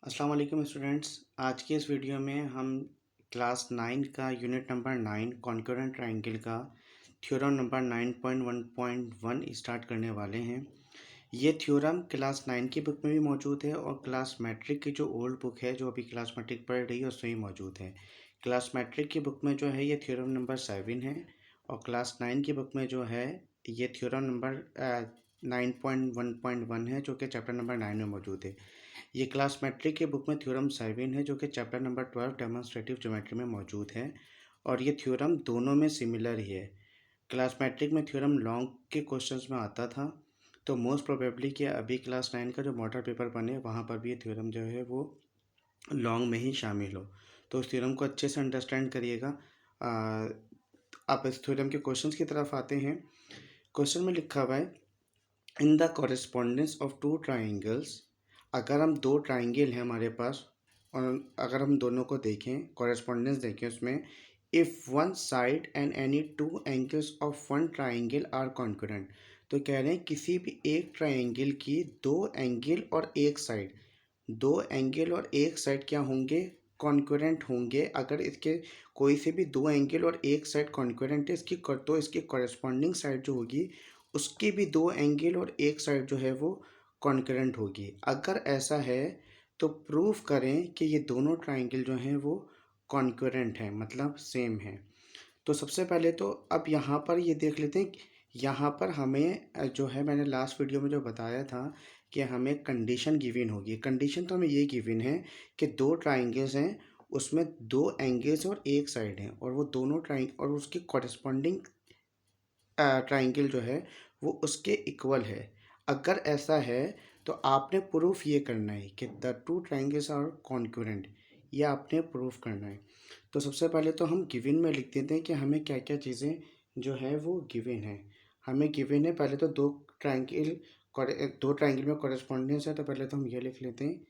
अस्सलाम वालेकुम स्टूडेंट्स। आज के इस वीडियो में हम क्लास 9 का यूनिट नंबर 9 कॉन्करेंट ट्रायंगल का थ्योरम नंबर 9.1.1 स्टार्ट करने वाले हैं। ये थ्योरम क्लास 9 की बुक में भी मौजूद है और क्लास मैट्रिक की जो ओल्ड बुक है जो अभी क्लास मैट्रिक पढ़ रही है उसमें भी मौजूद है। क्लास मैट्रिक की बुक में जो है ये थ्योरम नंबर 7 है और क्लास 9 की बुक में जो है ये थ्योरम नंबर 9.1.1 है जो कि चैप्टर नंबर 9 में मौजूद है। ये क्लास मैट्रिक के बुक में थ्योरम 7 है जो कि चैप्टर नंबर 12 डेमोन्स्ट्रेटिव ज्योमेट्री में मौजूद है और ये थ्योरम दोनों में सिमिलर ही है। क्लास मैट्रिक में थ्योरम लॉन्ग के क्वेश्चंस में आता था, तो मोस्ट प्रोबेबली कि अभी क्लास 9 का जो मॉडल पेपर बने वहाँ पर भी ये थ्योरम जो है वो लॉन्ग में ही शामिल हो। तो उस थ्योरम को अच्छे से अंडरस्टैंड करिएगा। आप इस थ्योरम के क्वेश्चंस की तरफ आते हैं। क्वेश्चन में लिखा हुआ है, in the correspondence of two triangles. अगर हम दो ट्राइंगल हैं हमारे पास और अगर हम दोनों को देखें, कॉरेस्पॉन्डेंस देखें उसमें, if one side and any two angles of one triangle are concurrent. तो कह रहे हैं किसी भी एक ट्राइंगल की दो एंगल और एक साइड, दो एंगल और एक साइड क्या होंगे, कॉन्करेंट होंगे। अगर इसके कोई से भी दो एंगल और एक साइड कॉन्करेंट है इसकी तो इसकी कॉरेस्पॉन्डिंग साइड जो होगी उसकी भी दो एंगल और एक साइड जो है वो कॉन्करेंट होगी। अगर ऐसा है तो प्रूफ करें कि ये दोनों ट्राइंगल जो हैं वो कॉन्करेंट हैं, मतलब सेम है। तो सबसे पहले तो अब यहाँ पर ये देख लेते हैं, यहाँ पर हमें जो है मैंने लास्ट वीडियो में जो बताया था कि हमें कंडीशन गिवन होगी। कंडीशन तो हमें ये गिवन है कि दो ट्राइंगल्स हैं, उसमें दो एंगल्स और एक साइड हैं और वो दोनों और उसकी कॉरेस्पॉन्डिंग ट्राइंगल जो है वो उसके इक्वल है। अगर ऐसा है तो आपने प्रूफ ये करना है कि the two triangles are concurrent, ये आपने प्रूफ करना है। तो सबसे पहले तो हम गिवन में लिख देते हैं कि हमें क्या क्या चीज़ें जो है वो गिवन है। हमें गिवन है पहले तो ट्राइंगल दो ट्राइंगल में कॉरेस्पॉन्डेंस है, तो पहले तो हम ये लिख लेते हैं,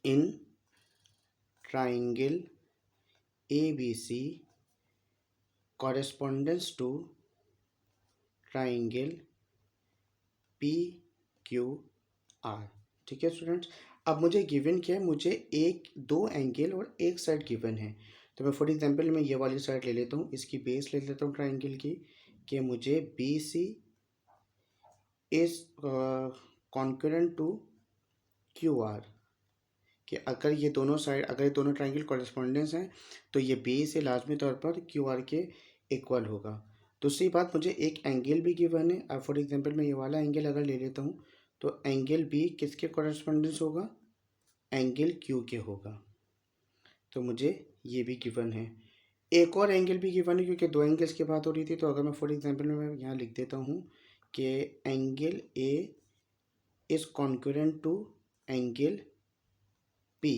in triangle A B C correspondence to triangle P Q R. ठीक है स्टूडेंट्स, अब मुझे गिवन क्या है, मुझे एक दो एंगल और एक साइड गिवन है। तो मैं फॉर एग्जांपल मैं ये वाली साइड ले लेता हूँ, इसकी बेस ले लेता हूँ ट्राइंगल की, कि मुझे B C is concurrent to Q R. कि अगर ये दोनों साइड, अगर ये दोनों ट्राइंगल कॉरेस्पॉन्डेंस हैं तो ये बी से लाजमी तौर पर क्यू आर के इक्वल होगा। दूसरी बात, मुझे एक एंगल भी गिवन है। अब फॉर एग्जांपल मैं ये वाला एंगल अगर ले लेता हूँ तो एंगल बी किसके कॉरेस्पॉन्डेंस होगा, एंगल क्यू के होगा। तो मुझे ये भी गिवन है। एक और एंगल भी गिवन है क्योंकि दो एंगल्स की बात हो रही थी, तो अगर मैं फॉर एग्जांपल में यहाँ लिख देता हूँ कि angle A is concurrent to angle P.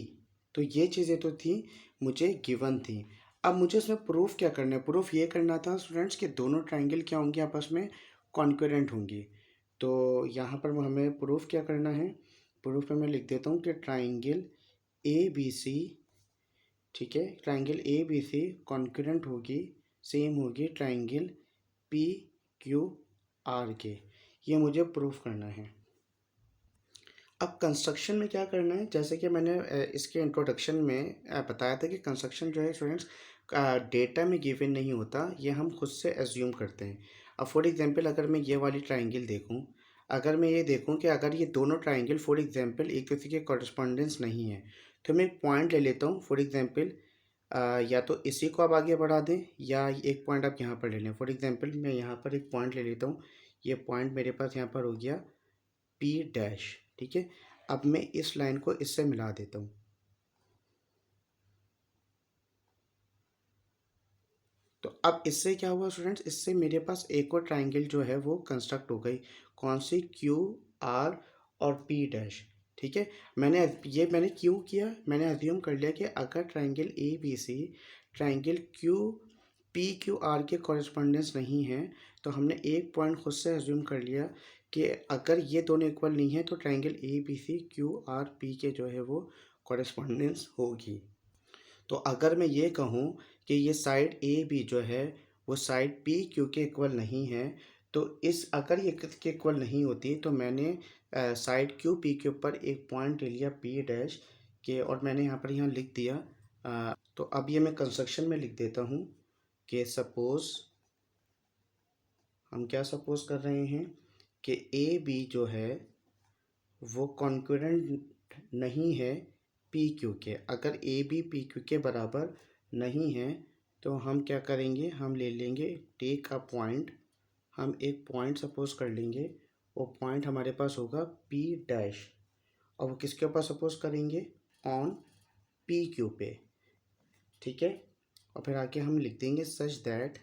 तो ये चीज़ें तो थी, मुझे गिवन थी। अब मुझे इसमें प्रूफ क्या करना है, प्रूफ ये करना था स्टूडेंट्स कि दोनों ट्राइंगल क्या होंगे, आपस में कॉन्करेंट होंगी। तो यहाँ पर हमें प्रूफ क्या करना है, प्रूफ में मैं लिख देता हूँ कि ट्राइंगल ए बी सी, ठीक है, triangle A B C concurrent होगी, सेम होगी ट्राइंगल पी क्यू आर के। ये मुझे प्रूफ करना है। अब कंस्ट्रक्शन में क्या करना है, जैसे कि मैंने इसके इंट्रोडक्शन में बताया था कि कंस्ट्रक्शन जो है स्टूडेंट्स डेटा में गिवन नहीं होता, ये हम खुद से एज्यूम करते हैं। अब फॉर एग्जांपल अगर मैं ये वाली ट्राइंगल देखूं, अगर मैं ये देखूं कि अगर ये दोनों ट्राइंगल फॉर एग्जांपल एक दूसरे के कॉरेस्पॉन्डेंस नहीं है, तो मैं एक पॉइंट ले लेता हूँ। फॉर एग्जांपल या तो इसी को आप आगे बढ़ा दें या एक पॉइंट आप यहाँ पर ले लें। फॉर एग्जांपल मैं यहाँ पर एक पॉइंट ले लेता हूँ, ये पॉइंट मेरे पास यहाँ पर हो गया पी डैश। ठीक है, अब मैं इस लाइन को इससे मिला देता हूँ। तो अब इससे क्या हुआ स्टूडेंट्स, इससे मेरे पास एक और ट्राइंगल जो है वो कंस्ट्रक्ट हो गई। कौन सी, क्यू आर और पी डैश। ठीक है, मैंने क्यों किया, मैंने अज्यूम कर लिया कि अगर triangle A B C triangle Q P Q R के कॉरेस्पॉन्डेंस नहीं है, तो हमने एक पॉइंट खुद से अज्यूम कर लिया कि अगर ये दोनों इक्वल नहीं है तो triangle A B C Q R P के जो है वो कॉरेस्पॉन्डेंस होगी। तो अगर मैं ये कहूँ कि ये साइड ए बी जो है वो साइड पी क्यू के इक्वल नहीं है, तो इस अगर ये के इक्वल नहीं होती तो मैंने साइड क्यू पी के ऊपर एक पॉइंट ले लिया पी डैश के, और मैंने यहाँ लिख दिया। तो अब ये मैं कंस्ट्रक्शन में लिख देता हूँ कि सपोज़ हम क्या सपोज़ कर रहे हैं कि ए बी जो है वो कॉन्करेंट नहीं है पी क्यू के। अगर ए बी पी क्यू के बराबर नहीं है तो हम क्या करेंगे, हम ले लेंगे टेक अ पॉइंट, हम एक पॉइंट सपोज कर लेंगे। वो पॉइंट हमारे पास होगा पी डैश, और वो किसके ऊपर सपोज करेंगे, ऑन पी क्यू पे, ठीक है। और फिर आके हम लिख देंगे such that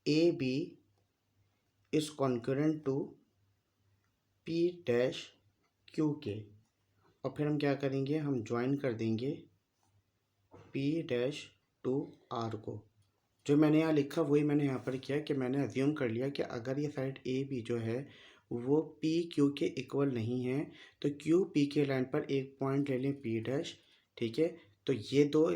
A B is concurrent to P dash Q के। और फिर हम क्या करेंगे, हम ज्वाइन कर देंगे पी डैश टू आर को। जो मैंने यहाँ लिखा वही मैंने यहाँ पर किया कि मैंने अज्यूम कर लिया कि अगर ये साइड ए बी जो है वो पी क्यू के इक्वल नहीं है तो क्यू पी के लाइन पर एक पॉइंट ले लें पी डैश, ठीक है। तो ये दो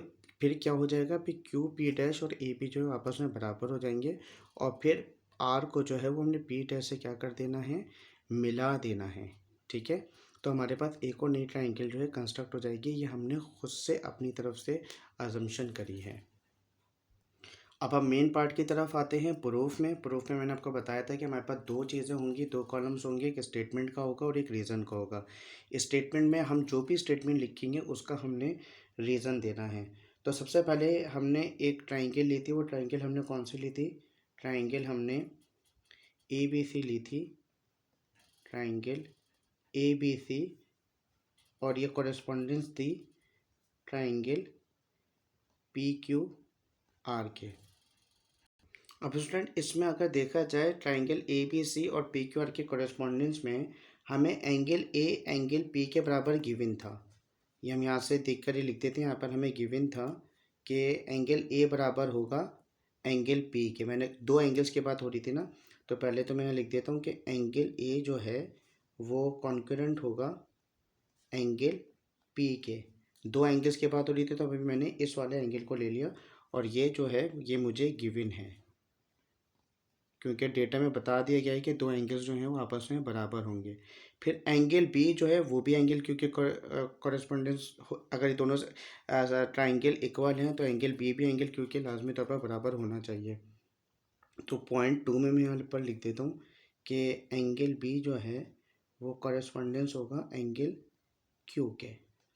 फिर क्या हो जाएगा, फिर क्यू पी डैश और ए बी जो है आपस में बराबर हो जाएंगे, और फिर आर को जो है वो हमने पी डैश से क्या कर देना है, मिला देना है, ठीक है। तो हमारे पास एक और नई ट्राइंगल जो है कंस्ट्रक्ट हो जाएगी। ये हमने खुद से अपनी तरफ से अजम्पशन करी है। अब हम मेन पार्ट की तरफ आते हैं। प्रूफ में मैंने आपको बताया था कि हमारे पास दो चीज़ें होंगी, दो कॉलम्स होंगे, एक स्टेटमेंट का होगा और एक रीज़न का होगा। स्टेटमेंट में हम जो भी स्टेटमेंट लिखेंगे उसका हमने रीज़न देना है। तो सबसे पहले हमने एक ट्राइंगल ली थी, वो ट्राइंगल हमने कौन सी ली थी, ट्राइंगल हमने ए बी सी ली थी, ट्राइंगल ए बी सी, और ये कॉरेस्पॉन्डेंस थी ट्राइंगल पी क्यू आर के। अब स्टूडेंट इसमें अगर देखा जाए ट्राइंगल ए बी सी और पी क्यू आर के कॉरेस्पॉन्डेंस में हमें एंगल ए एंगल पी के बराबर गिवन था। ये हम यहाँ से देख कर ही लिख देते हैं। यहाँ पर हमें गिवन था कि एंगल ए बराबर होगा एंगल पी के। मैंने दो एंगल्स की बात हो रही थी ना, तो पहले तो मैं यहाँ लिख देता हूँ कि एंगल ए जो है वो कॉन्करेंट होगा एंगल पी के। दो एंगल्स की बात हो रही थी तो अभी मैंने इस वाले एंगल को ले लिया, और ये जो है ये मुझे गिवन है क्योंकि डेटा में बता दिया गया है कि दो एंगल्स जो हैं वो आपस में बराबर होंगे। फिर एंगल बी जो है वो भी एंगल क्योंकि कॉरेस्पॉन्डेंस अगर ये दोनों ट्राइंगल इक्वल हैं तो एंगल बी भी एंगल क्यू के लाजमी तौर पर बराबर होना चाहिए। तो पॉइंट टू में मैं यहाँ पर लिख देता हूँ कि एंगल बी जो है वो कॉरेस्पॉन्डेंस होगा एंगल क्यू के,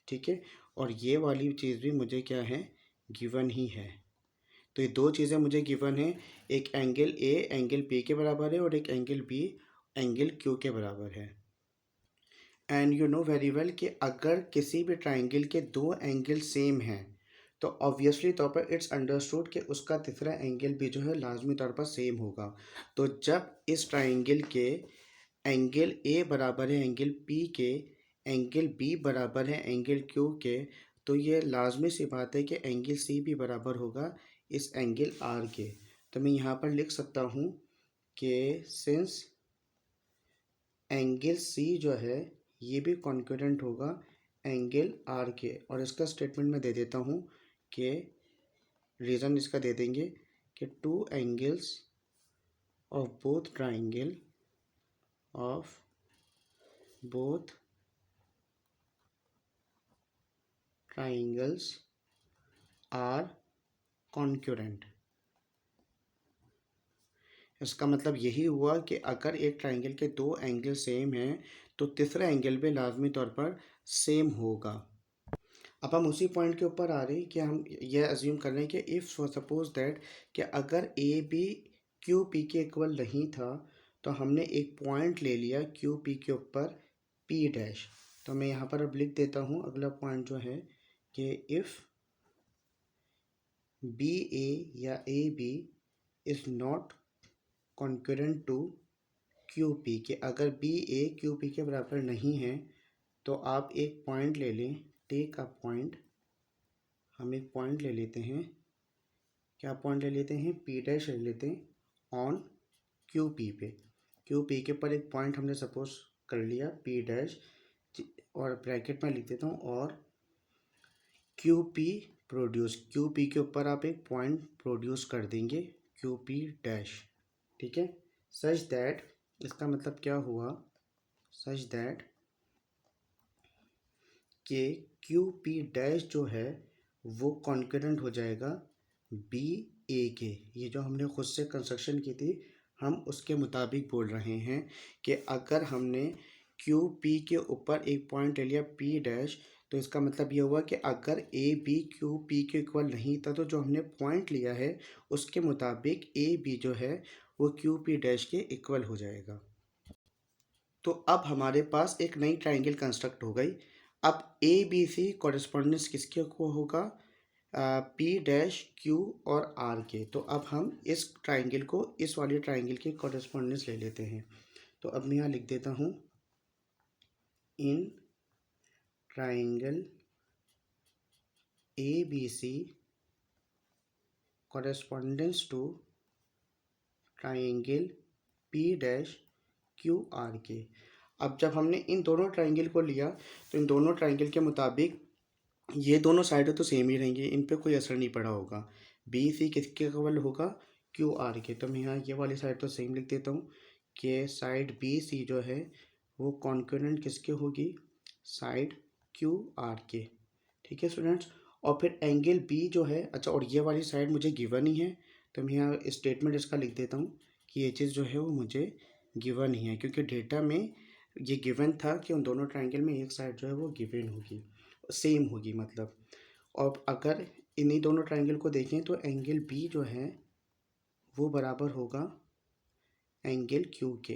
ठीक है। और ये वाली चीज़ भी मुझे क्या है, गिवन ही है। तो ये दो चीज़ें मुझे गिवन है, एक एंगल ए एंगल पी के बराबर है और एक एंगल बी एंगल क्यू के बराबर है। And you know very well कि अगर किसी भी ट्राइंगल के दो एंगल सेम हैं तो ऑब्वियसली तौर पर इट्स अंडरस्टूड कि उसका तीसरा एंगल भी जो है लाजमी तौर पर सेम होगा। तो जब इस ट्राइंगल के एंगल ए बराबर है एंगल पी के, एंगल बी बराबर है एंगल क्यू के, तो ये लाजमी सी बात है कि एंगल सी भी बराबर होगा इस एंगल आर के। तो मैं यहाँ पर लिख सकता हूँ कि सिंस एंगल सी जो है ये भी कॉन्करेंट होगा एंगल आर के, और इसका स्टेटमेंट मैं दे देता हूँ कि रीज़न इसका दे देंगे कि two angles of both triangle of both triangles are concurrent. इसका मतलब यही हुआ कि अगर एक ट्राइंगल के दो एंगल सेम हैं तो तीसरा एंगल भी लाजमी तौर पर सेम होगा। अब हम उसी पॉइंट के ऊपर आ रहे हैं कि हम यह अज्यूम कर रहे हैं कि इफ़ सपोज दैट कि अगर ए बी क्यू पी के इक्वल नहीं था तो हमने एक पॉइंट ले लिया क्यू पी के ऊपर पी डैश। तो मैं यहाँ पर अब लिख देता हूँ अगला पॉइंट जो है कि इफ़ बी ए या A B is not concurrent to Q P के, अगर बी ए क्यू पी के बराबर नहीं है तो आप एक पॉइंट ले लें, टेक अ पॉइंट, हम एक पॉइंट ले लेते हैं। क्या पॉइंट ले लेते हैं, पी डैश ले लेते हैं ऑन क्यू पी पे। क्यू पी के ऊपर एक पॉइंट हमने सपोज कर लिया पी डैश, और ब्रैकेट में लिख देता हूँ और Q P produce, Q P के ऊपर आप एक पॉइंट प्रोड्यूस कर देंगे क्यू पी डैश, ठीक है। सच दैट इसका मतलब क्या हुआ, सच दैट कि क्यू पी डैश जो है वो कॉन्करेंट हो जाएगा बी ए के। ये जो हमने खुद से कंस्ट्रक्शन की थी हम उसके मुताबिक बोल रहे हैं कि अगर हमने क्यू पी के ऊपर एक पॉइंट ले लिया पी डैश, तो इसका मतलब ये हुआ कि अगर ए बी क्यू पी के इक्वल नहीं था तो जो हमने पॉइंट लिया है उसके मुताबिक ए बी जो है वो क्यू पी डैश के इक्वल हो जाएगा। तो अब हमारे पास एक नई ट्राइंगल कंस्ट्रक्ट हो गई। अब ए बी सी कॉरेस्पॉन्डेंस किसके को होगा, पी डैश क्यू और आर के। तो अब हम इस ट्राइंगल को इस वाली ट्राइंगल की कॉरेस्पॉन्डेंस ले लेते हैं। तो अब मैं यहाँ लिख देता हूँ in triangle A B C correspondence to triangle P dash Q R के। अब जब हमने इन दोनों ट्राइंगल को लिया तो इन दोनों ट्राइंगल के मुताबिक ये दोनों साइडें तो सेम ही रहेंगी, इन पे कोई असर नहीं पड़ा होगा। बी सी किसके इक्वल होगा, क्यू आर के। तो मैं यहाँ ये वाली साइड तो सेम लिख देता हूँ कि साइड बी सी जो है वो कॉन्करेंट किसके होगी, साइड क्यू आर के। ठीक है स्टूडेंट्स। और फिर एंगल बी जो है, अच्छा और ये वाली साइड मुझे गिवन ही है, तो मैं यहाँ स्टेटमेंट इसका लिख देता हूँ कि ये चीज़ जो है वो मुझे गिवन ही है, क्योंकि डेटा में ये गिवन था कि उन दोनों ट्राइंगल में एक साइड जो है वो गिवन होगी, सेम होगी मतलब। और अगर इन्हीं दोनों ट्राइंगल को देखें तो एंगल बी जो है वो बराबर होगा एंगल क्यू के।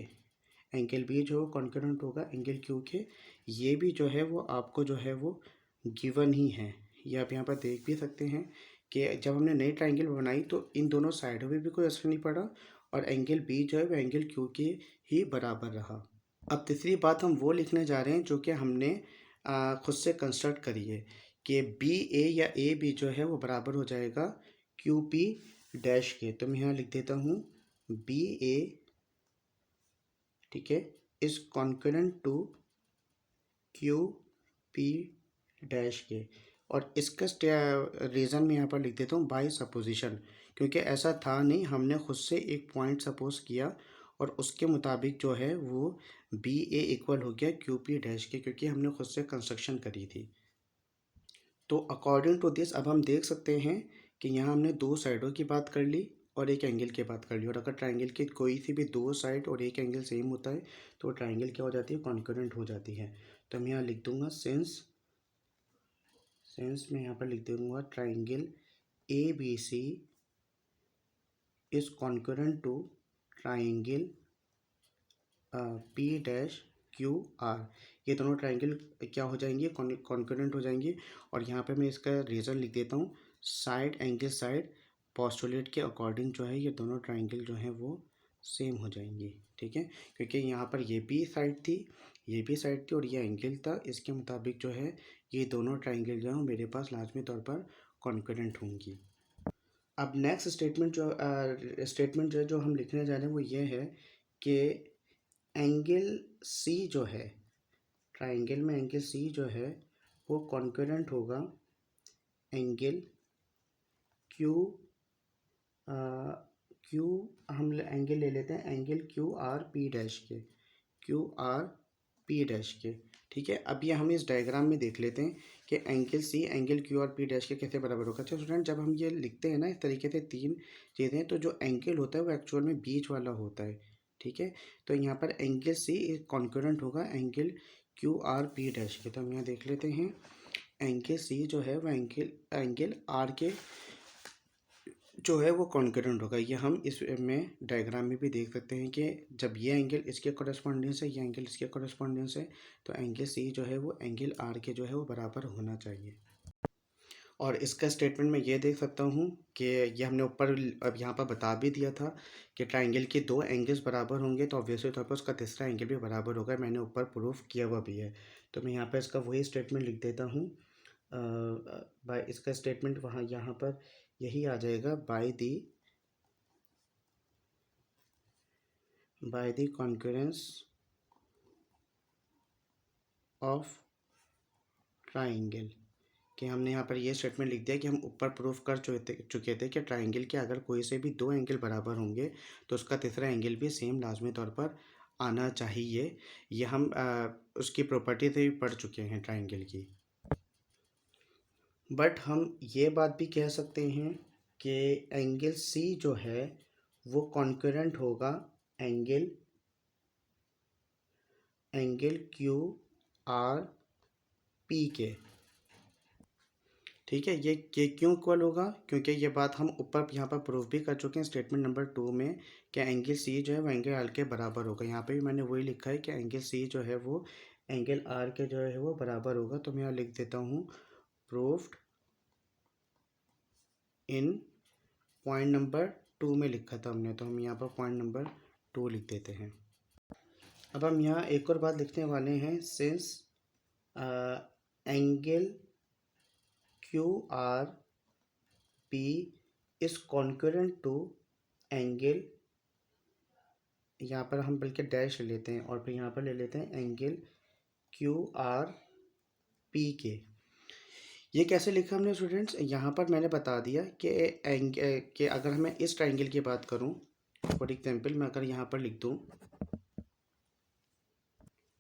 एंगल बी जो कॉन्करेंट होगा एंगल क्यू के। ये भी जो है वो आपको जो है वो गिवन ही है। ये आप यहाँ पर देख भी सकते हैं कि जब हमने नई ट्राइंगल बनाई तो इन दोनों साइडों में भी कोई असर नहीं पड़ा और एंगल बी जो है वो एंगल क्यू के ही बराबर रहा। अब तीसरी बात हम वो लिखने जा रहे हैं जो कि हमने खुद से कंस्ट्रक्ट करी है कि बी ए या ए बी जो है वो बराबर हो जाएगा क्यू पी डैश के। तो मैं यहाँ लिख देता हूँ बी ए, ठीक है, is concurrent to Q P dash के। और इसका रीज़न मैं यहाँ पर लिख देता हूँ बाय सपोजिशन, क्योंकि ऐसा था नहीं, हमने खुद से एक पॉइंट सपोज किया और उसके मुताबिक जो है वो बी ए इक्वल हो गया क्यू पी डैश के, क्योंकि हमने खुद से कंस्ट्रक्शन करी थी। तो अकॉर्डिंग टू दिस अब हम देख सकते हैं कि यहाँ हमने दो साइडों की बात कर ली और एक एंगल की बात कर ली। और अगर ट्राइंगल की कोई सी भी दो साइड और एक एंगल सेम होता है तो ट्राइंगल क्या हो जाती है, कॉन्करेंट हो जाती है। तो मैं यहाँ लिख दूंगा सेंस में यहाँ पर लिख दूंगा triangle A B C is concurrent to triangle P dash Q R. ये दोनों ट्राइंगल क्या हो जाएंगे, कॉन्करेंट हो जाएंगे। और यहाँ पे मैं इसका रीज़न लिख देता हूँ, साइड एंगल साइड पोस्टुलेट के अकॉर्डिंग जो है ये दोनों ट्राइंगल जो हैं वो सेम हो जाएंगी। ठीक है, क्योंकि यहाँ पर ये भी साइड थी, ये भी साइड थी और ये एंगल था, इसके मुताबिक जो है ये दोनों ट्राइंगल जो है मेरे पास लाजमी तौर पर कॉन्करेंट होंगी। अब नेक्स्ट स्टेटमेंट जो है जो हम लिखने जा रहे हैं वो ये है कि एंगल सी जो है, ट्राइंगल में एंगल सी जो है वो कॉन्करेंट होगा एंगल क्यू क्यू, हम एंगल ले लेते हैं angle Q R P dash के, क्यू आर पी डैश के। ठीक है, अब ये हम इस डायग्राम में देख लेते हैं कि angle C angle Q R P dash के कैसे बराबर होगा। अच्छा स्टूडेंट, जब हम ये लिखते हैं ना इस तरीके से तीन चीज़ें, तो जो एंगल होता है वो एक्चुअल में बीच वाला होता है। ठीक है, तो यहाँ पर एंगल सी कॉन्करेंट होगा angle Q R P dash के। तो हम यहाँ देख लेते हैं एंगल सी जो है वो एंगल आर के जो है वो कॉन्करेंट होगा। ये हम इस में डायग्राम में भी देख सकते हैं कि जब ये एंगल इसके कॉरेस्पॉन्डेंस है, ये एंगल इसके कॉरेस्पॉन्डेंस है, तो एंगल सी जो है वो एंगल आर के जो है वो बराबर होना चाहिए। और इसका स्टेटमेंट मैं ये देख सकता हूँ कि ये हमने ऊपर अब यहाँ पर बता भी दिया था कि ट्राइंगल के दो एंगल्स बराबर होंगे तो ऑब्वियसली तौर पर उसका तीसरा एंगल भी बराबर होगा, मैंने ऊपर प्रूफ किया हुआ भी है। तो मैं यहाँ पर इसका वही स्टेटमेंट लिख देता हूँ। बाय इसका स्टेटमेंट वहाँ यहाँ पर यही आ जाएगा, by the concurrence of triangle. कि हमने यहाँ पर ये स्टेटमेंट लिख दिया कि हम ऊपर प्रूफ कर चुके थे कि ट्राइंगल के अगर कोई से भी दो एंगल बराबर होंगे तो उसका तीसरा एंगल भी सेम लाजमी तौर पर आना चाहिए। ये हम उसकी प्रॉपर्टी से भी पढ़ चुके हैं ट्राइंगल की। बट हम ये बात भी कह सकते हैं कि एंगल सी जो है वो कॉन्करेंट होगा एंगल क्यू आर पी के। ठीक है, ये क्यों इक्वल होगा? क्योंकि ये बात हम ऊपर यहाँ पर प्रूव भी कर चुके हैं स्टेटमेंट नंबर 2 में कि एंगल सी जो है वो एंगल आर के बराबर होगा। यहाँ पे भी मैंने वही लिखा है कि एंगल सी जो है वो एंगल आर के जो है वो बराबर होगा। तो मैं यहाँ लिख देता हूँ प्रूव्ड इन पॉइंट नंबर 2 में लिखा था हमने, तो हम यहाँ पर पॉइंट नंबर 2 लिख देते हैं। अब हम यहाँ एक और बात लिखने वाले हैं, since angle Q R P is concurrent to angle, यहाँ पर हम बल्कि डैश ले लेते हैं और फिर यहाँ पर ले लेते हैं एंगल क्यू आर पी के। ये कैसे लिखा हमने स्टूडेंट्स? यहाँ पर मैंने बता दिया कि अगर मैं इस ट्राइंगल की बात करूँ, फॉर एग्जांपल मैं अगर यहाँ पर लिख दूँ,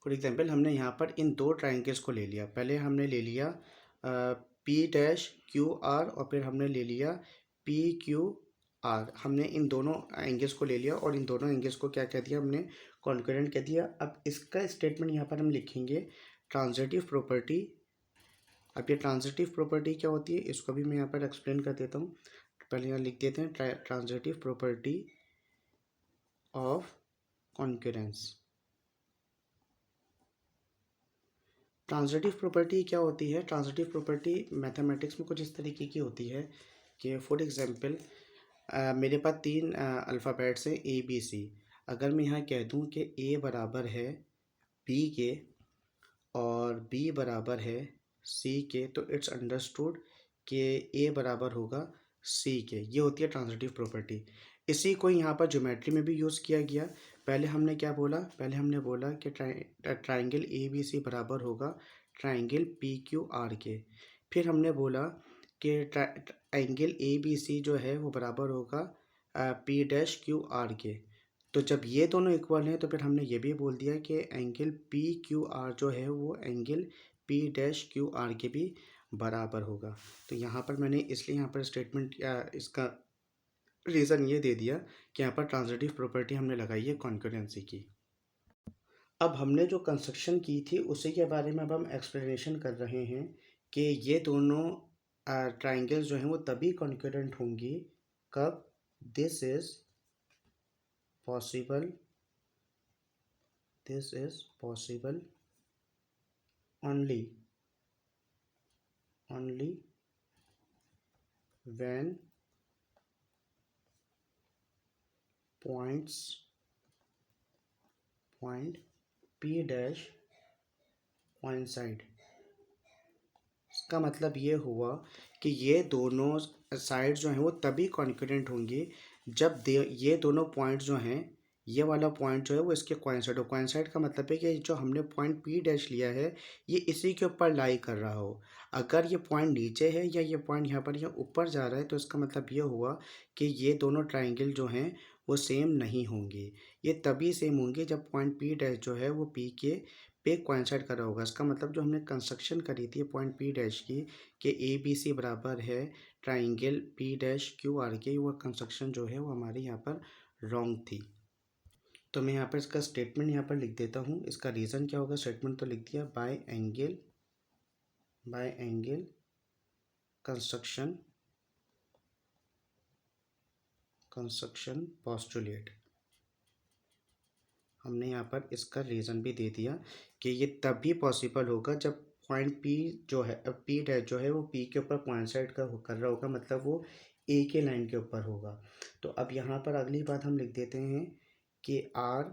फॉर एग्जांपल हमने यहाँ पर इन दो ट्राइंगल्स को ले लिया। पहले हमने ले लिया पी डैश क्यू आर और फिर हमने ले लिया पी क्यू आर। हमने इन दोनों एंगल्स को ले लिया और इन दोनों एंगल्स को क्या कह दिया हमने? कॉन्करेंट कह दिया। अब इसका स्टेटमेंट यहाँ पर हम लिखेंगे ट्रांजिटिव प्रॉपर्टी। अब ये ट्रांजिटिव प्रॉपर्टी क्या होती है इसको भी मैं यहाँ पर एक्सप्लेन कर देता हूँ। पहले यहाँ लिख देते हैं transitive property of concurrence. Transitive property क्या होती है? ट्रांजिटिव प्रॉपर्टी मैथमेटिक्स में कुछ इस तरीके की होती है कि फॉर एग्जांपल मेरे पास 3 अल्फ़ाबेट्स हैं ए बी सी। अगर मैं यहाँ कह दूँ कि ए बराबर है बी के और बी बराबर है सी के, तो इट्स अंडरस्टूड कि ए बराबर होगा सी के। ये होती है ट्रांजिटिव प्रॉपर्टी। इसी को यहाँ पर ज्योमेट्री में भी यूज़ किया गया। पहले हमने क्या बोला? पहले हमने बोला कि ट्राइंगल ए बी सी बराबर होगा ट्राइंगल पी क्यू आर के। फिर हमने बोला कि एंगल ए बी सी जो है वो बराबर होगा पी डैश क्यू आर के। तो जब ये दोनों इक्वल हैं तो फिर हमने ये भी बोल दिया कि एंगल पी क्यू आर जो है वो angle P dash Q R के भी बराबर होगा। तो यहाँ पर मैंने इसलिए यहाँ पर स्टेटमेंट इसका रीज़न ये दे दिया कि यहाँ पर ट्रांजिटिव प्रॉपर्टी हमने लगाई है कॉन्करेंसी की। अब हमने जो कंस्ट्रक्शन की थी उसी के बारे में अब हम एक्सप्लेनेशन कर रहे हैं कि ये दोनों ट्राइंगल्स जो हैं वो तभी कॉन्करेंट होंगी कब? This is possible only when point P dash coincide। इसका मतलब ये हुआ कि ये दोनों साइड जो हैं वो तभी कॉन्करेंट होंगी जब ये दोनों पॉइंट जो हैं, ये वाला पॉइंट जो है वो इसके कोइंसाइड हो। कोइंसाइड का मतलब है कि जो हमने पॉइंट पी डैश लिया है ये इसी के ऊपर लाई कर रहा हो। अगर ये पॉइंट नीचे है या ये पॉइंट यहाँ पर ऊपर जा रहा है तो इसका मतलब ये हुआ कि ये दोनों ट्राइंगल जो हैं वो सेम नहीं होंगे। ये तभी सेम होंगे जब पॉइंट पी डैश जो है वो पी के पे कोइंसाइड कर रहा होगा। इसका मतलब जो हमने कंस्ट्रक्शन करी थी पॉइंट पी डैश की कि ए बी सी बराबर है triangle P dash Q R के, वो कंस्ट्रक्शन जो है वो हमारे यहाँ पर रॉन्ग थी। तो मैं यहाँ पर इसका स्टेटमेंट यहाँ पर लिख देता हूँ। इसका रीज़न क्या होगा? स्टेटमेंट तो लिख दिया, बाय एंगल कंस्ट्रक्शन पोस्टुलेट। हमने यहाँ पर इसका रीज़न भी दे दिया कि ये तभी पॉसिबल होगा जब पॉइंट पी जो है पी डैश जो है वो पी के ऊपर कोइंसाइड कर रहा होगा, मतलब वो ए के लाइन के ऊपर होगा। तो अब यहाँ पर अगली बात हम लिख देते हैं कि आर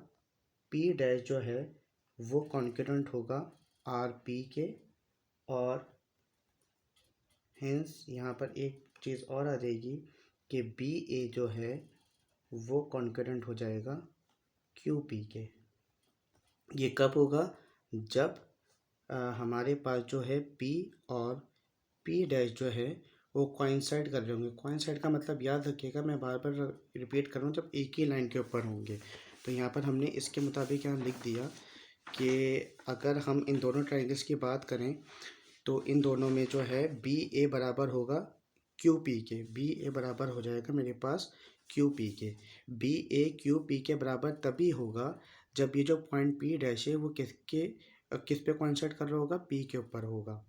पी डैश जो है वो कॉन्करेंट होगा आर पी के, और हेंस यहाँ पर एक चीज़ और आ जाएगी कि बी ए जो है वो कॉन्करेंट हो जाएगा क्यू पी के। ये कब होगा? जब हमारे पास जो है P और P डैश जो है वो कोइंसाइड कर रहे होंगे। कोइंसाइड का मतलब याद रखिएगा, मैं बार बार रिपीट कर रहा हूँ, जब एक ही लाइन के ऊपर होंगे। तो यहाँ पर हमने इसके मुताबिक यहाँ लिख दिया कि अगर हम इन दोनों ट्राइंगल्स की बात करें तो इन दोनों में जो है बी ए बराबर होगा क्यू पी के। बी ए बराबर हो जाएगा मेरे पास क्यू पी के। बी ए क्यू पी के बराबर तभी होगा जब ये जो पॉइंट पी डैश है वो किस पे कॉन्सेंट्रेट कर रहा होगा, पी के ऊपर होगा।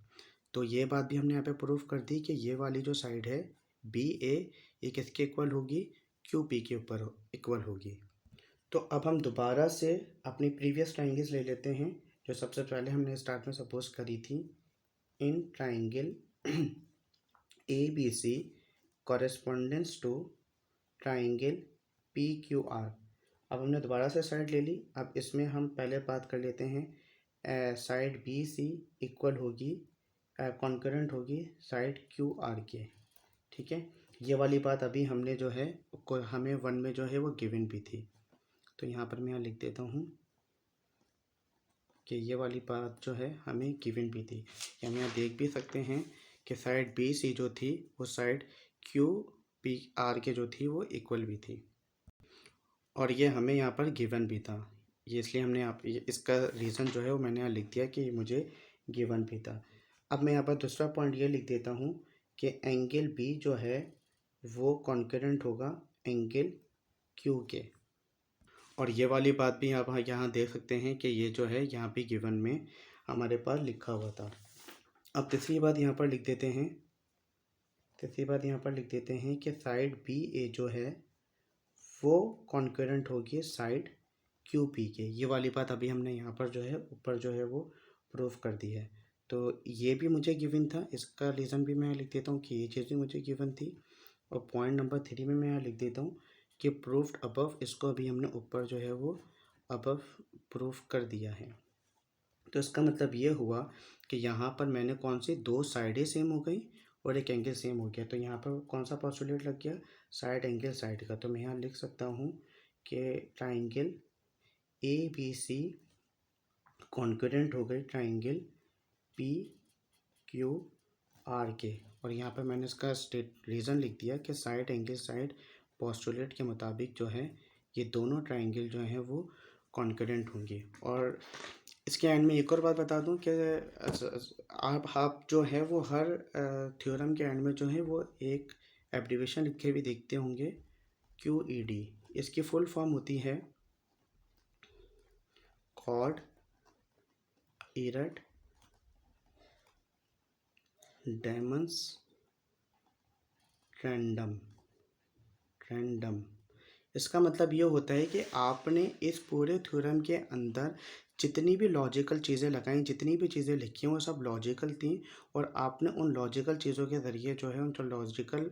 तो ये बात भी हमने यहाँ पे प्रूफ कर दी कि ये वाली जो साइड है बी ए ये किसके इक्वल होगी, क्यू पी के ऊपर इक्वल होगी। तो अब हम दोबारा से अपनी प्रीवियस ट्राइंगल्स ले लेते हैं जो सबसे पहले हमने स्टार्ट में सपोज करी थी। In triangle A B C correspondence to triangle P Q R. अब हमने दोबारा से साइड ले ली। अब इसमें हम पहले बात कर लेते हैं साइड बी सी इक्वल होगी कॉन्करेंट होगी साइड क्यू आर के। ठीक है, ये वाली बात अभी हमने जो है हमें वन में जो है वो गिवन भी थी। तो यहाँ पर मैं यहाँ लिख देता हूँ कि ये वाली बात जो है हमें गिवन भी थी। हम यहाँ देख भी सकते हैं कि साइड बी सी जो थी वो साइड क्यू पी आर के जो थी वो इक्वल भी थी और ये हमें यहाँ पर गिवन भी था। ये इसलिए हमने इसका रीज़न जो है वो मैंने यहाँ लिख दिया कि मुझे गिवन भी था। अब मैं यहाँ पर दूसरा पॉइंट ये लिख देता हूँ कि एंगल बी जो है वो कॉन्करेंट होगा एंगल क्यू के। और ये वाली बात भी आप यहाँ देख सकते हैं कि ये जो है यहाँ पे गिवन में हमारे पास लिखा हुआ था। अब तीसरी बात यहाँ पर लिख देते हैं कि साइड बी ए जो है वो कॉन्करेंट होगी साइड क्यू पी के। ये वाली बात अभी हमने यहाँ पर जो है ऊपर जो है वो प्रूफ कर दी है। तो ये भी मुझे गिवन था, इसका रीज़न भी मैं लिख देता हूँ कि ये चीज़ भी मुझे गिवन थी। और पॉइंट नंबर 3 में मैं यहाँ लिख देता हूँ कि प्रूफ्ड अबव, इसको अभी हमने ऊपर जो है वो अबव प्रूफ कर दिया है। तो इसका मतलब ये हुआ कि यहाँ पर मैंने कौन सी दो साइडें सेम हो गई और एक एंगल सेम हो गया। तो यहाँ पर कौन सा पॉस्टुलेट लग गया, साइड एंगल साइड का। तो मैं यहाँ लिख सकता हूँ कि triangle A B C concurrent हो गई ट्राइंगल पी क्यू आर के। और यहाँ पर मैंने इसका रीज़न लिख दिया कि साइड एंगल साइड पोस्टुलेट के मुताबिक जो है ये दोनों ट्राइंगल जो हैं वो कॉन्करेंट होंगे। और इसके एंड में एक और बात बता दूं कि आप जो है वो हर थ्योरम के एंड में जो है वो एक एब्रीविएशन लिखे भी देखते होंगे QED। इसकी फुल फॉर्म होती है कॉर्ड इरट डेमंस रैंडम। इसका मतलब ये होता है कि आपने इस पूरे थ्योरम के अंदर जितनी भी लॉजिकल चीज़ें लगाई, जितनी भी चीज़ें लिखी हैं वो सब लॉजिकल थी और आपने उन लॉजिकल चीज़ों के ज़रिए जो है उन जो लॉजिकल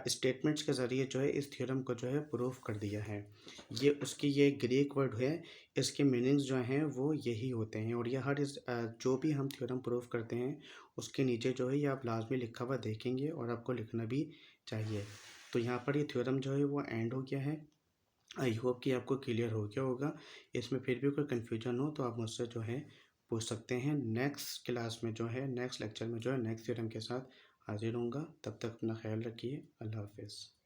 स्टेटमेंट्स के ज़रिए जो है इस थ्योरम को जो है प्रूफ कर दिया है। ये ग्रीक वर्ड है, इसके मीनिंग्स जो हैं वो यही होते हैं। और ये हर जो भी हम थ्योरम प्रूफ करते हैं उसके नीचे जो है ये आप लाजमी लिखा हुआ देखेंगे और आपको लिखना भी चाहिए। तो यहाँ पर ये थ्योरम जो है वो एंड हो गया है। आई होप कि आपको क्लियर हो गया होगा। इसमें फिर भी कोई कन्फ्यूजन हो तो आप मुझसे जो है पूछ सकते हैं। नेक्स्ट क्लास में जो है नेक्स्ट लेक्चर में जो है नेक्स्ट थ्योरम के साथ हाजिर होऊंगा। तब तक अपना ख्याल रखिए। अल्लाह हाफिज़।